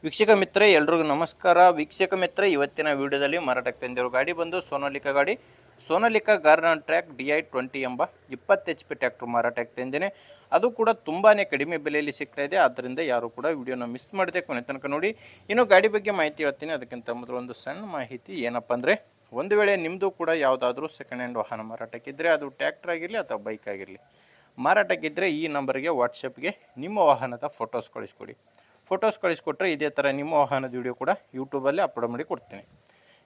ವೀಕ್ಷಕ ಮಿತ್ರ ಎಲ್ರಿಗೂ ನಮಸ್ಕಾರ. ವೀಕ್ಷಕ ಮಿತ್ರ ಇವತ್ತಿನ ವಿಡಿಯೋದಲ್ಲಿ ಮಾರಾಟಕ್ಕೆ ತಂದಿರೋ ಗಾಡಿ ಬಂದು ಸೋನಾಲಿಕಾ ಗಾಡಿ, ಸೋನಾಲಿಕಾ ಗಾರ್ಡನ್ ಟ್ರ್ಯಾಕ್ DI20 ಎಂಬ 20 HP ಟ್ರ್ಯಾಕ್ಟರ್ ಮಾರಾಟಕ್ಕೆ ತಂದೇನೆ. ಅದು ಕೂಡ ತುಂಬಾ ಕಡಿಮೆ ಬೆಲೆಯಲ್ಲಿ ಸಿಗ್ತಾ ಇದೆ. ಆದ್ದರಿಂದ ಯಾರು ಕೂಡ ವಿಡಿಯೋನ ಮಿಸ್ ಮಾಡದೆ ಕೊನೆ ತನಕ ನೋಡಿ. ಇನ್ನು ಗಾಡಿ ಬಗ್ಗೆ ಮಾಹಿತಿ ಹೇಳ್ತೀನಿ. ಅದಕ್ಕಿಂತ ಮೊದಲು ಒಂದು ಸಣ್ಣ ಮಾಹಿತಿ ಏನಪ್ಪ ಅಂದರೆ, ಒಂದು ವೇಳೆ ನಿಮ್ಮದು ಕೂಡ ಯಾವುದಾದ್ರೂ ಸೆಕೆಂಡ್ ಹ್ಯಾಂಡ್ ವಾಹನ ಮಾರಾಟಕ್ಕಿದ್ದರೆ, ಅದು ಟ್ರ್ಯಾಕ್ಟರ್ ಆಗಿರಲಿ ಅಥವಾ ಬೈಕ್ ಆಗಿರಲಿ, ಮಾರಾಟಕ್ಕಿದ್ದರೆ ಈ ನಂಬರ್ಗೆ ವಾಟ್ಸಪ್ಗೆ ನಿಮ್ಮ ವಾಹನದ ಫೋಟೋಸ್ ಕಳಿಸ್ಕೊಡಿ. ಫೋಟೋಸ್ ಕಳಿಸ್ಕೊಟ್ರೆ ಇದೇ ಥರ ನಿಮ್ಮ ವಾಹನದ ವಿಡಿಯೋ ಕೂಡ ಯೂಟ್ಯೂಬಲ್ಲಿ ಅಪ್ಲೋಡ್ ಮಾಡಿ ಕೊಡ್ತೀನಿ.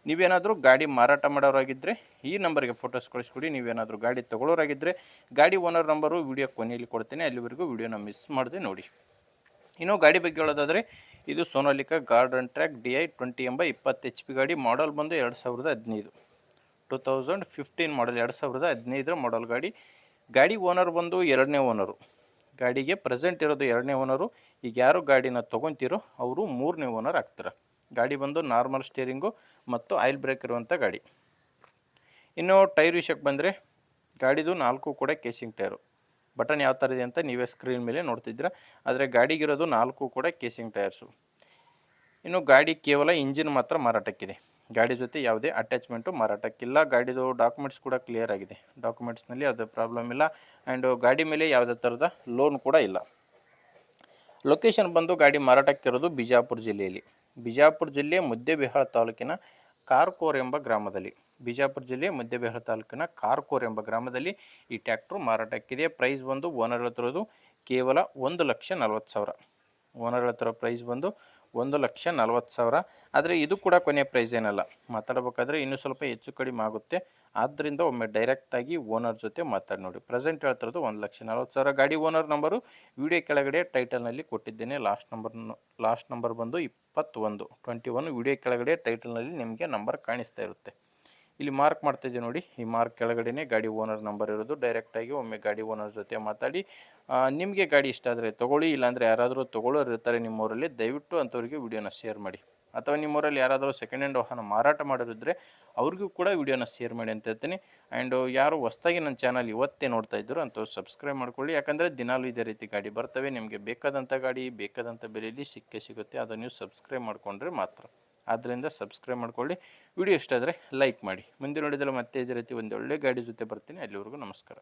ನೀವೇನಾದರೂ ಗಾಡಿ ಮಾರಾಟ ಮಾಡೋರಾಗಿದ್ದರೆ ಈ ನಂಬರ್ಗೆ ಫೋಟೋಸ್ ಕಳಿಸ್ಕೊಡಿ. ನೀವೇನಾದರೂ ಗಾಡಿ ತೊಗೊಳ್ಳೋರಾಗಿದ್ದರೆ ಗಾಡಿ ಓನರ್ ನಂಬರು ವಿಡಿಯೋ ಕೊನೆಯಲ್ಲಿ ಕೊಡ್ತೀನಿ. ಅಲ್ಲಿವರೆಗೂ ವಿಡಿಯೋನ ಮಿಸ್ ಮಾಡದೆ ನೋಡಿ. ಇನ್ನು ಗಾಡಿ ಬಗ್ಗೆ ಹೇಳೋದಾದರೆ, ಇದು ಸೋನಾಲಿಕಾ ಗಾರ್ಡನ್ ಟ್ರ್ಯಾಕ್ DI20 ಎಂಬ 20 HP ಗಾಡಿ. ಮಾಡಲ್ ಬಂದು 2015, 2015 ಮಾಡಲ್, 2015 ಮಾಡಲ್ ಗಾಡಿ. ಗಾಡಿ ಓನರ್ ಬಂದು ಎರಡನೇ ಓನರು. ಗಾಡಿಗೆ ಪ್ರೆಸೆಂಟ್ ಇರೋದು ಎರಡನೇ ಓನರು. ಈಗ ಯಾರು ಗಾಡಿನ ತೊಗೊತೀರೋ ಅವರು ಮೂರನೇ ಓನರ್ ಆಗ್ತಾರೆ. ಗಾಡಿ ಬಂದು ನಾರ್ಮಲ್ ಸ್ಟೇರಿಂಗು ಮತ್ತು ಆಯಿಲ್ ಬ್ರೇಕ್ ಇರುವಂಥ ಗಾಡಿ. ಇನ್ನು ಟೈರ್ ವಿಷಯಕ್ಕೆ ಬಂದರೆ, ಗಾಡಿದು 4 ಕೂಡ ಕೇಸಿಂಗ್ ಟೈರು. ಬಟನ್ ಯಾವ ಥರ ಇದೆ ಅಂತ ನೀವೇ ಸ್ಕ್ರೀನ್ ಮೇಲೆ ನೋಡ್ತಿದ್ದೀರಾ. ಆದರೆ ಗಾಡಿಗಿರೋದು 4 ಕೂಡ ಕೇಸಿಂಗ್ ಟೈರ್ಸು. ಇನ್ನು ಗಾಡಿ ಕೇವಲ ಇಂಜಿನ್ ಮಾತ್ರ ಮಾರಾಟಕ್ಕಿದೆ. ಗಾಡಿ ಜೊತೆ ಯಾವುದೇ ಅಟ್ಯಾಚ್ಮೆಂಟು ಮಾರಾಟಕ್ಕಿಲ್ಲ. ಗಾಡಿದು ಡಾಕ್ಯುಮೆಂಟ್ಸ್ ಕೂಡ ಕ್ಲಿಯರ್ ಆಗಿದೆ. ಡಾಕ್ಯುಮೆಂಟ್ಸ್ನಲ್ಲಿ ಯಾವುದೇ ಪ್ರಾಬ್ಲಮ್ ಇಲ್ಲ. ಆ್ಯಂಡ್ ಗಾಡಿ ಮೇಲೆ ಯಾವುದೇ ಥರದ ಲೋನ್ ಕೂಡ ಇಲ್ಲ. ಲೊಕೇಶನ್ ಬಂದು ಗಾಡಿ ಮಾರಾಟಕ್ಕಿರೋದು ಬಿಜಾಪುರ ಜಿಲ್ಲೆಯಲ್ಲಿ. ಬಿಜಾಪುರ ಜಿಲ್ಲೆ ಮುದ್ದೇಬಿಹಾಳ ತಾಲೂಕಿನ ಕಾರ್ಕೋರ್ ಎಂಬ ಗ್ರಾಮದಲ್ಲಿ. ಬಿಜಾಪುರ ಜಿಲ್ಲೆ ಮುದ್ದೇಬಿಹಾಳ ತಾಲೂಕಿನ ಕಾರ್ಕೋರ್ ಎಂಬ ಗ್ರಾಮದಲ್ಲಿ ಈ ಟ್ರ್ಯಾಕ್ಟ್ರು ಮಾರಾಟಕ್ಕಿದೆ. ಪ್ರೈಸ್ ಬಂದು ಓನರ್ ಹೇಳ್ತಿರೋದು ಕೇವಲ 1,40,000. ಓನರ್ ಹೇಳ್ತಿರೋ ಪ್ರೈಸ್ ಬಂದು 1,40,000. ಆದರೆ ಇದು ಕೂಡ ಕೊನೆಯ ಪ್ರೈಸ್ ಏನಲ್ಲ. ಮಾತಾಡಬೇಕಾದ್ರೆ ಇನ್ನೂ ಸ್ವಲ್ಪ ಹೆಚ್ಚು ಕಡಿಮೆ ಆಗುತ್ತೆ. ಆದ್ದರಿಂದ ಒಮ್ಮೆ ಡೈರೆಕ್ಟಾಗಿ ಓನರ್ ಜೊತೆ ಮಾತಾಡಿ ನೋಡಿ. ಪ್ರೆಸೆಂಟ್ ಹೇಳ್ತಿರೋದು 1,40,000. ಗಾಡಿ ಓನರ್ ನಂಬರು ವಿಡಿಯೋ ಕೆಳಗಡೆ ಟೈಟಲ್ನಲ್ಲಿ ಕೊಟ್ಟಿದ್ದೇನೆ. ಲಾಸ್ಟ್ ನಂಬರ್ ಬಂದು 21 ವಿಡಿಯೋ ಕೆಳಗಡೆ ಟೈಟಲ್ನಲ್ಲಿ ನಿಮಗೆ ನಂಬರ್ ಕಾಣಿಸ್ತಾ ಇರುತ್ತೆ. ಇಲ್ಲಿ ಮಾರ್ಕ್ ಮಾಡ್ತಾಯಿದ್ದೀವಿ ನೋಡಿ. ಈ ಮಾರ್ಕ್ ಕೆಳಗಡೆ ಗಾಡಿ ಓನರ್ ನಂಬರ್ ಇರೋದು. ಡೈರೆಕ್ಟಾಗಿ ಒಮ್ಮೆ ಗಾಡಿ ಓನರ್ ಜೊತೆ ಮಾತಾಡಿ ನಿಮಗೆ ಗಾಡಿ ಇಷ್ಟ ಆದರೆ ತೊಗೊಳ್ಳಿ. ಇಲ್ಲಾಂದರೆ ಯಾರಾದರೂ ತೊಗೊಳ್ಳೋರು ಇರ್ತಾರೆ ನಿಮ್ಮೂರಲ್ಲಿ, ದಯವಿಟ್ಟು ಅಂಥವ್ರಿಗೆ ವಿಡಿಯೋನ ಶೇರ್ ಮಾಡಿ. ಅಥವಾ ನಿಮ್ಮೂರಲ್ಲಿ ಯಾರಾದರೂ ಸೆಕೆಂಡ್ ಹ್ಯಾಂಡ್ ವಾಹನ ಮಾರಾಟ ಮಾಡೋರಿದ್ದರೆ ಅವ್ರಿಗೂ ಕೂಡ ವಿಡಿಯೋನ ಶೇರ್ ಮಾಡಿ ಅಂತ ಹೇಳ್ತೀನಿ. ಆ್ಯಂಡ್ ಯಾರು ಹೊಸ್ದಾಗಿ ನನ್ನ ಚಾನಲ್ ಇವತ್ತೇ ನೋಡ್ತಾ ಇದ್ದರು ಅಂಥವ್ರು ಸಬ್ಸ್ಕ್ರೈಬ್ ಮಾಡ್ಕೊಳ್ಳಿ. ಯಾಕಂದರೆ ದಿನಾಲೂ ಇದೇ ರೀತಿ ಗಾಡಿ ಬರ್ತವೆ. ನಿಮಗೆ ಬೇಕಾದಂಥ ಗಾಡಿ ಬೇಕಾದಂಥ ಬೆಲೆಯಲ್ಲಿ ಸಿಗುತ್ತೆ. ಅದನ್ನು ನೀವು ಸಬ್ಸ್ಕ್ರೈಬ್ ಮಾಡಿಕೊಂಡ್ರೆ ಮಾತ್ರ. ಆದ್ದರಿಂದ ಸಬ್ಸ್ಕ್ರೈಬ್ ಮಾಡ್ಕೊಳ್ಳಿ. ವಿಡಿಯೋ ಇಷ್ಟ ಆದರೆ ಲೈಕ್ ಮಾಡಿ. ಮುಂದೆ ನೋಡಿದರೆ ಮತ್ತೆ ಇದೇ ರೀತಿ ಒಂದು ಒಳ್ಳೆ ಗಾಡಿ ಜೊತೆ ಬರ್ತೀನಿ. ಅಲ್ಲಿವರೆಗೂ ನಮಸ್ಕಾರ.